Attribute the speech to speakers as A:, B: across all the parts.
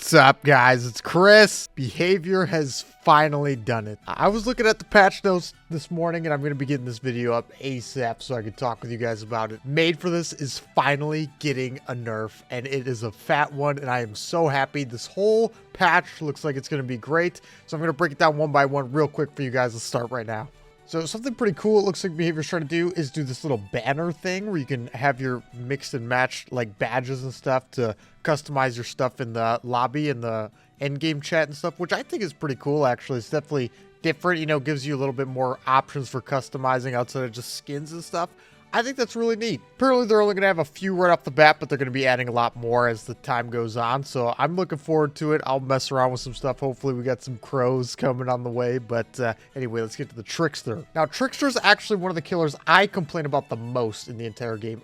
A: What's up, guys? It's Chris. Behavior has finally done it. I was looking at the patch notes this morning, and I'm going to be getting this video up ASAP so I can talk with you guys about it. Made for This is finally getting a nerf, and it is a fat one, and I am so happy. This whole patch looks like it's going to be great, so I'm going to break it down one by one real quick for you guys. Let's start right now. So something pretty cool it looks like Behavior's trying to do is do this little banner thing where you can have your mixed and matched like badges and stuff to customize your stuff in the lobby and the end game chat and stuff, which I think is pretty cool actually. It's definitely different, you know, gives you a little bit more options for customizing outside of just skins and stuff. I think that's really neat. Apparently they're only going to have a few right off the bat, but they're going to be adding a lot more as the time goes on. So I'm looking forward to it. I'll mess around with some stuff. Hopefully we got some crows coming on the way. But anyway, let's get to the Trickster. Now, Trickster is actually one of the killers I complain about the most in the entire game.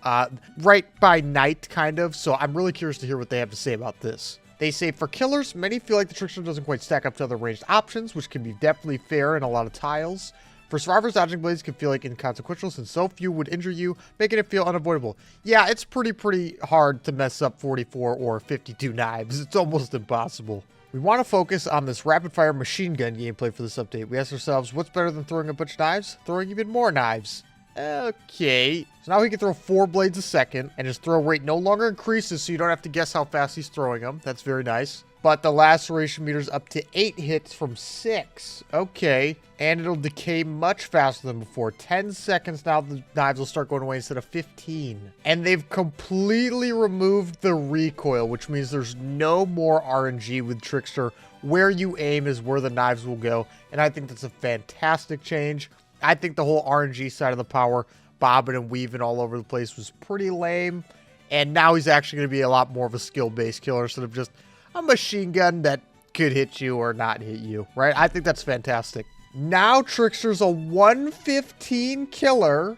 A: Right by night, kind of. So I'm really curious to hear what they have to say about this. They say, for killers, many feel like the Trickster doesn't quite stack up to other ranged options, which can be definitely fair in a lot of tiles. For survivors, dodging blades can feel like inconsequential since so few would injure you, making it feel unavoidable. Yeah, it's pretty hard to mess up 44 or 52 knives. It's almost impossible. We want to focus on this rapid-fire machine gun gameplay for this update. We ask ourselves, what's better than throwing a bunch of knives? Throwing even more knives. Okay. So now he can throw 4 blades a second, and his throw rate no longer increases, so you don't have to guess how fast he's throwing them. That's very nice. But the laceration meter's up to 8 hits from 6. Okay. And it'll decay much faster than before. 10 seconds now, the knives will start going away instead of 15. And they've completely removed the recoil, which means there's no more RNG with Trickster. Where you aim is where the knives will go. And I think that's a fantastic change. I think the whole RNG side of the power, bobbing and weaving all over the place, was pretty lame. And now he's actually going to be a lot more of a skill-based killer instead of just a machine gun that could hit you or not hit you, right? I think that's fantastic. Now Trickster's a 115 killer,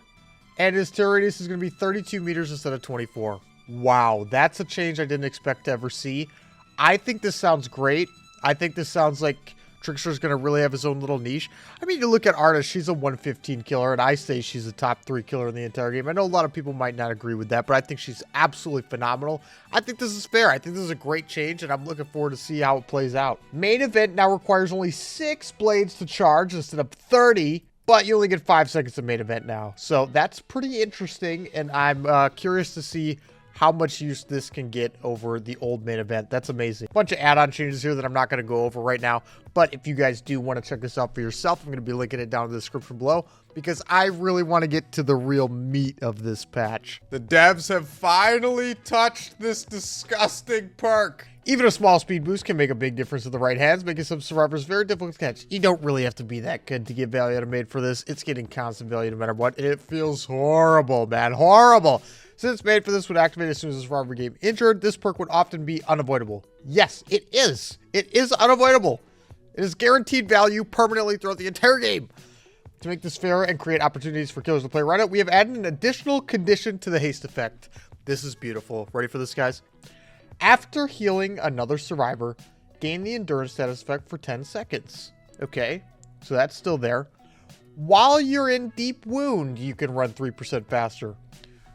A: and his terror radius is going to be 32 meters instead of 24. Wow, that's a change I didn't expect to ever see. I think this sounds great. I think this sounds like Trickster's going to really have his own little niche. I mean, you look at Arta, she's a 115 killer, and I say she's a top 3 killer in the entire game. I know a lot of people might not agree with that, but I think she's absolutely phenomenal. I think this is fair. I think this is a great change, and I'm looking forward to see how it plays out. Main event now requires only 6 blades to charge instead of 30, but you only get 5 seconds of main event now. So that's pretty interesting, and I'm curious to see how much use this can get over the old main event. That's amazing. Bunch of add-on changes here that I'm not going to go over right now, but if you guys do want to check this out for yourself, I'm going to be linking it down in the description below because I really want to get to the real meat of this patch. The devs have finally touched this disgusting perk. Even a small speed boost can make a big difference in the right hands, making some survivors very difficult to catch. You don't really have to be that good to get value out of Made for This. It's getting constant value no matter what. It feels horrible, man. Horrible. Since Made for This would activate as soon as the survivor became injured, this perk would often be unavoidable. Yes, it is. It is unavoidable. It is guaranteed value permanently throughout the entire game. To make this fair and create opportunities for killers to play around it, we have added an additional condition to the haste effect. This is beautiful. Ready for this, guys? After healing another survivor, gain the endurance status effect for 10 seconds. Okay, so that's still there. While you're in deep wound, you can run 3% faster.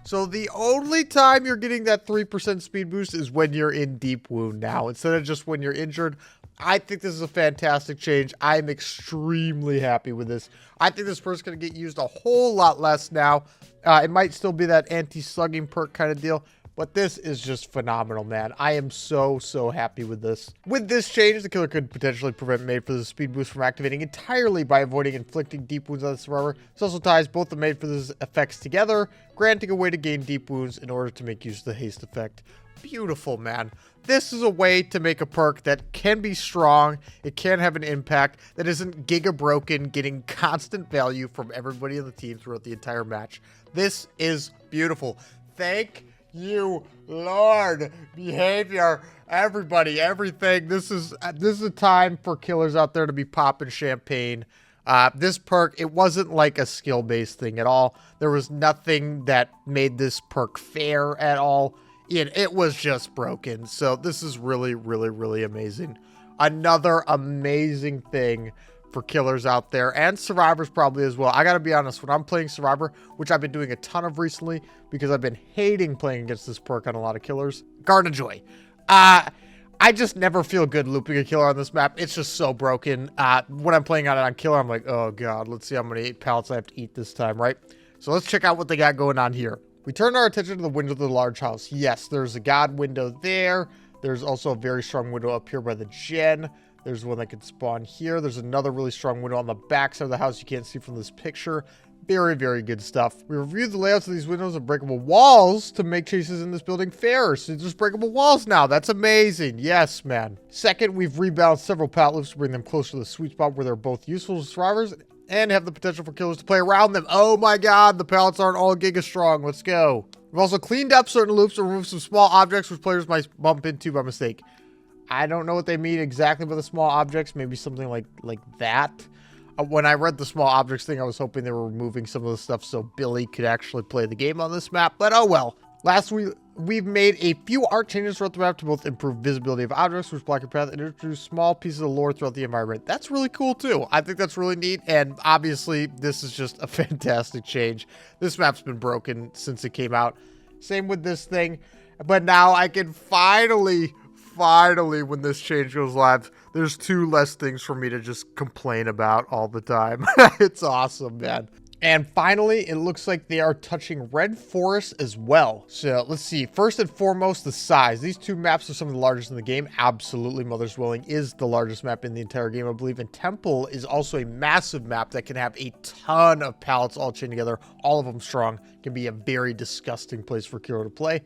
A: So the only time you're getting that 3% speed boost is when you're in deep wound now, instead of just when you're injured. I think this is a fantastic change. I'm extremely happy with this. I think this perk's going to get used a whole lot less now. It might still be that anti-slugging perk kind of deal, but this is just phenomenal, man. I am so happy with this. With this change, the killer could potentially prevent Made for This speed boost from activating entirely by avoiding inflicting deep wounds on the survivor. This also ties both the Made for This effects together, granting a way to gain deep wounds in order to make use of the haste effect. Beautiful, man. This is a way to make a perk that can be strong, it can have an impact, that isn't giga broken, getting constant value from everybody in the team throughout the entire match. This is beautiful. Thank you, Lord. Behavior, everybody, everything. This is a time for killers out there to be popping champagne. This perk, it wasn't like a skill-based thing at all. There was nothing that made this perk fair at all. It was just broken. So this is really amazing. Another amazing thing for killers out there and survivors probably as well. I gotta be honest, when I'm playing survivor, which I've been doing a ton of recently because I've been hating playing against this perk on a lot of killers, Garden of Joy. I just never feel good looping a killer on this map. It's just so broken. When I'm playing on it on killer, I'm like, oh god, let's see how many pallets I have to eat this time, right? So let's check out what they got going on here. We turn our attention to the window of the large house. Yes, there's a god window there. There's also a very strong window up here by the gen. There's one that can spawn here. There's another really strong window on the back side of the house you can't see from this picture. Very, very good stuff. We reviewed the layouts of these windows and breakable walls to make chases in this building fairer. So there's breakable walls now. That's amazing. Yes, man. Second, we've rebalanced several pallet loops to bring them closer to the sweet spot where they're both useful to survivors and have the potential for killers to play around them. Oh my god, the pallets aren't all giga strong. Let's go. We've also cleaned up certain loops and removed some small objects which players might bump into by mistake. I don't know what they mean exactly by the small objects. Maybe something like that. When I read the small objects thing, I was hoping they were removing some of the stuff so Billy could actually play the game on this map, but oh well. Lastly, we've made a few art changes throughout the map to both improve visibility of objects, which block your path, and introduce small pieces of lore throughout the environment. That's really cool too. I think that's really neat, and obviously this is just a fantastic change. This map's been broken since it came out. Same with this thing, but now I can finally, when this change goes live, there's 2 less things for me to just complain about all the time. It's awesome, man. And finally, it looks like they are touching Red Forest as well. So let's see. First and foremost, the size. These 2 maps are some of the largest in the game. Absolutely, Mother's Dwelling is the largest map in the entire game, I believe. And Temple is also a massive map that can have a ton of pallets all chained together. All of them strong. Can be a very disgusting place for Kiro to play.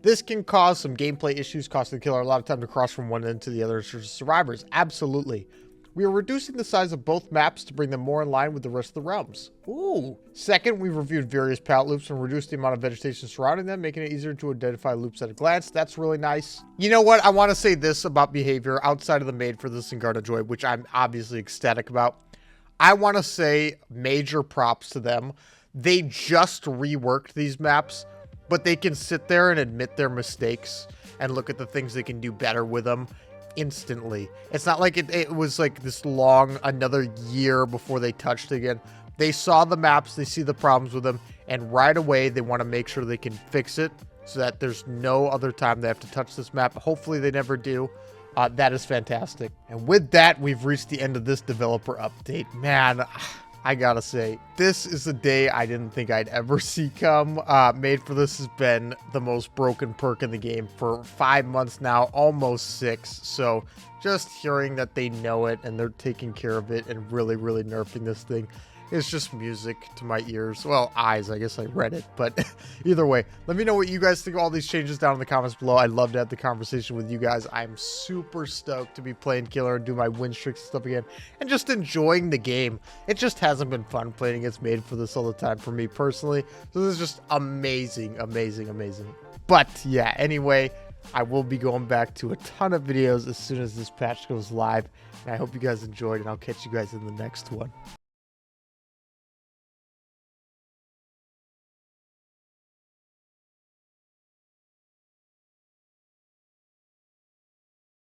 A: This can cause some gameplay issues, costing the killer a lot of time to cross from one end to the other for survivors. Absolutely. We are reducing the size of both maps to bring them more in line with the rest of the realms. Ooh. Second, we've reviewed various pallet loops and reduced the amount of vegetation surrounding them, making it easier to identify loops at a glance. That's really nice. You know what? I want to say this about behavior outside of the Made for This and Garda Joy, which I'm obviously ecstatic about. I want to say major props to them. They just reworked these maps, but they can sit there and admit their mistakes and look at the things they can do better with them instantly. It's not like it was like this long, another year before they touched again. They saw the maps, they see the problems with them, and right away they want to make sure they can fix it so that there's no other time they have to touch this map. Hopefully they never do. That is fantastic. And with that, we've reached the end of this developer update. Man, I gotta say, this is a day I didn't think I'd ever see come. Made for This has been the most broken perk in the game for 5 months now, almost 6. So just hearing that they know it and they're taking care of it and really, really nerfing this thing is just music to my ears. Well, eyes, I guess I read it, but either way, let me know what you guys think of all these changes down in the comments below. I'd love to have the conversation with you guys. I'm super stoked to be playing Killer and do my win streaks and stuff again and just enjoying the game. It just hasn't been fun playing against Made for This all the time for me personally. So this is just amazing, amazing, amazing. But yeah, anyway, I will be going back to a ton of videos as soon as this patch goes live. And I hope you guys enjoyed, and I'll catch you guys in the next one.